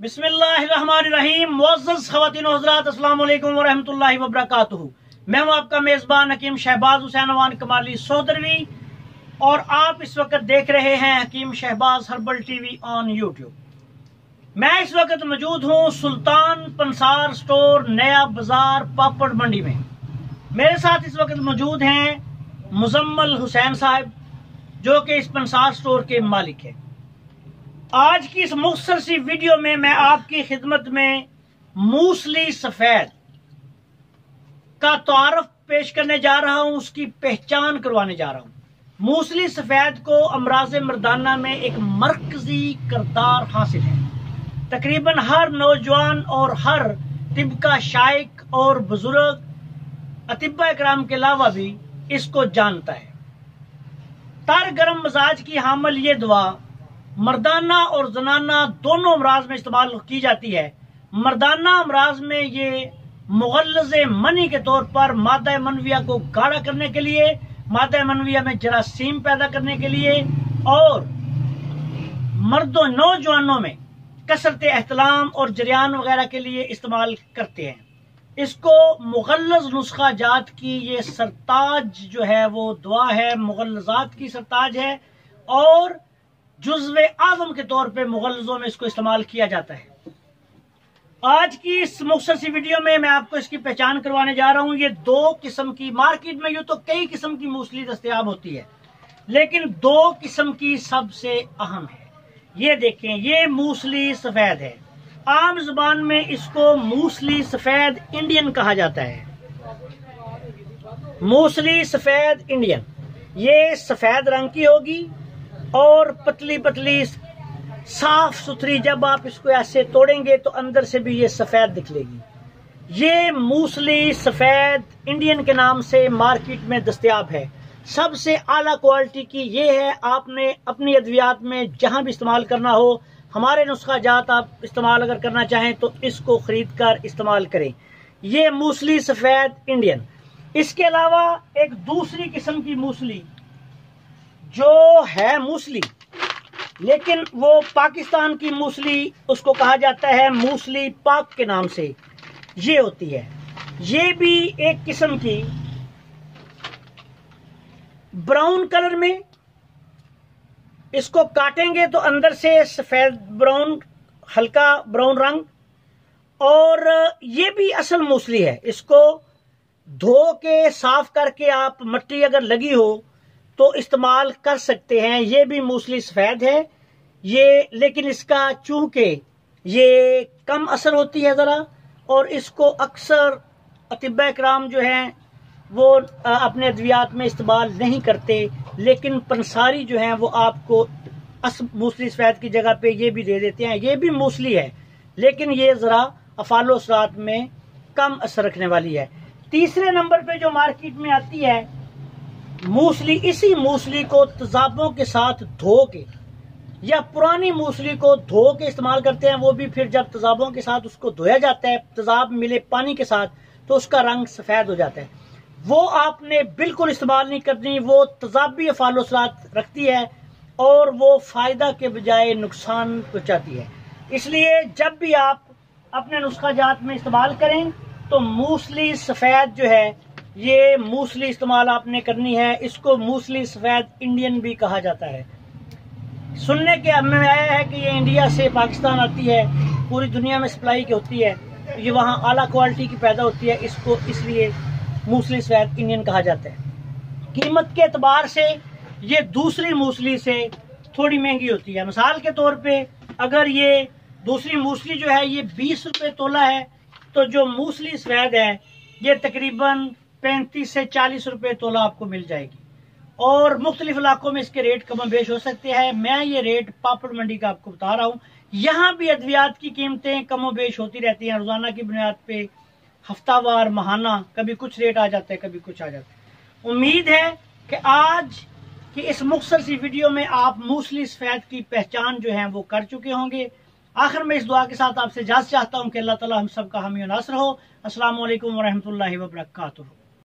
बिस्मिल्लाहिर्रहमानिर्रहीम। मुअज़्ज़ज़ ख़वातीन व हज़रात, अस्सलाम वालेकुम व रहमतुल्लाहि व बरकातुहू। मैं हूं आपका मेज़बान हकीम शहबाज हुसैन अवान कमाली सोदरवी और आप इस वक्त देख रहे हैं Hakeem Shahbaz herbal TV on YouTube. मैं इस वक्त मौजूद हूं सुल्तान पंसार स्टोर, नया बाजार, पापड़ मंडी में। मेरे साथ इस वक्त मौजूद हैं मुजम्मल हुसैन साहब, जो कि इस पंसार स्टोर के मालिक हैं। आज की इस मुख्तसर सी वीडियो में मैं आपकी खिदमत में मूसली सफेद का तारफ पेश करने जा रहा हूं, उसकी पहचान करवाने जा रहा हूं। मूसली सफेद को अमराज मर्दाना में एक मरकजी किरदार हासिल है। तकरीबन हर नौजवान और हर तिब का शाइक और बुजुर्ग अतिब्बा इकराम के अलावा भी इसको जानता है। तर गरम मजाज की हामिल ये दवा मर्दाना और जनाना दोनों अमराज में इस्तेमाल की जाती है। मर्दाना अमराज में ये मुगल्लज़े मनी के तौर पर मादा मनविया को गाढ़ा करने के लिए, मादा मनविया में जरासीम पैदा करने के लिए और मर्दों नौजवानों में कसरत एहतलाम और जरियान वगैरह के लिए इस्तेमाल करते हैं। इसको मुगल्लज़ नुस्खा जात की ये सरताज जो है वो दुआ है, मुगल्लज़ात की सरताज है और जुज़्वे आज़म के तौर पे मुगल्लज़ों में इसको इस्तेमाल किया जाता है। आज की इस मुख्तसर सी वीडियो में मैं आपको इसकी पहचान करवाने जा रहा हूं। ये दो किस्म की, मार्केट में यूं तो कई किस्म की मूसली दस्तयाब होती है, लेकिन दो किस्म की सबसे अहम है। ये देखें, ये मूसली सफेद है। आम जुबान में इसको मूसली सफेद इंडियन कहा जाता है। मूसली सफेद इंडियन, ये सफेद रंग की होगी और पतली पतली साफ सुथरी। जब आप इसको ऐसे तोड़ेंगे तो अंदर से भी ये सफेद निकलेगी। ये मूसली सफेद इंडियन के नाम से मार्केट में दस्तयाब है। सबसे आला क्वालिटी की ये है। आपने अपनी अद्वियात में जहां भी इस्तेमाल करना हो, हमारे नुस्खा जात आप इस्तेमाल अगर करना चाहें तो इसको खरीद कर इस्तेमाल करें। ये मूसली सफेद इंडियन। इसके अलावा एक दूसरी किस्म की मूसली जो है मूसली, लेकिन वो पाकिस्तान की मूसली, उसको कहा जाता है मूसली पाक के नाम से, ये होती है। ये भी एक किस्म की ब्राउन कलर में, इसको काटेंगे तो अंदर से सफेद ब्राउन, हल्का ब्राउन रंग। और ये भी असल मूसली है। इसको धो के साफ करके आप, मट्टी अगर लगी हो तो इस्तेमाल कर सकते हैं। ये भी मूसली सफेद है ये, लेकिन इसका चूंकि ये कम असर होती है जरा, और इसको अक्सर अतिब्बा इकराम जो हैं वो अपने अद्वियात में इस्तेमाल नहीं करते, लेकिन पंसारी जो हैं वो आपको मूसली सफेद की जगह पे ये भी दे देते हैं। ये भी मूसली है, लेकिन ये जरा अफालो असरात में कम असर रखने वाली है। तीसरे नंबर पे जो मार्केट में आती है मूसली, इसी मूसली को तेजाबों के साथ धो के या पुरानी मूसली को धो के इस्तेमाल करते हैं। वो भी फिर जब तेजाबों के साथ उसको धोया जाता है, तेजाब मिले पानी के साथ, तो उसका रंग सफेद हो जाता है। वो आपने बिल्कुल इस्तेमाल नहीं करनी। वो तेजाबी अफालोसरात रखती है और वो फायदा के बजाय नुकसान पहुंचाती है। इसलिए जब भी आप अपने नुस्खा जात में इस्तेमाल करें तो मूसली सफेद जो है, ये मूसली इस्तेमाल आपने करनी है। इसको मूसली सफेद इंडियन भी कहा जाता है। सुनने के में आया है कि ये इंडिया से पाकिस्तान आती है, पूरी दुनिया में सप्लाई की होती है, ये वहाँ आला क्वालिटी की पैदा होती है। इसको इसलिए मूसली सफेद इंडियन कहा जाता है। कीमत के एतबार से ये दूसरी मूसली से थोड़ी महंगी होती है। मिसाल के तौर पे अगर ये दूसरी मूसली जो है ये 20 रुपये तोला है, तो जो मूसली सफेद है ये तकरीबन 35 से 40 रुपये तोला आपको मिल जाएगी। और मुख्तलिफ इलाकों में इसके रेट कम बेश हो सकते हैं। मैं ये रेट पापड़ मंडी का आपको बता रहा हूँ। यहाँ भी अद्वियात की कीमतें कम बेश होती रहती हैं रोजाना की बुनियाद पे, हफ्तावार, माहाना, कभी कुछ रेट आ जाते हैं, कभी कुछ आ जाते हैं। उम्मीद है कि आज की इस मुख्तसर सी वीडियो में आप मूसली सफेद की पहचान जो है वो कर चुके होंगे। आखिर में इस दुआ के साथ आपसे इजाज़त चाहता हूँ कि अल्लाह ताला हम सब का हामी और नासर हो। अस्सलाम वालेकुम व रहमतुल्लाहि व बरकातुहू।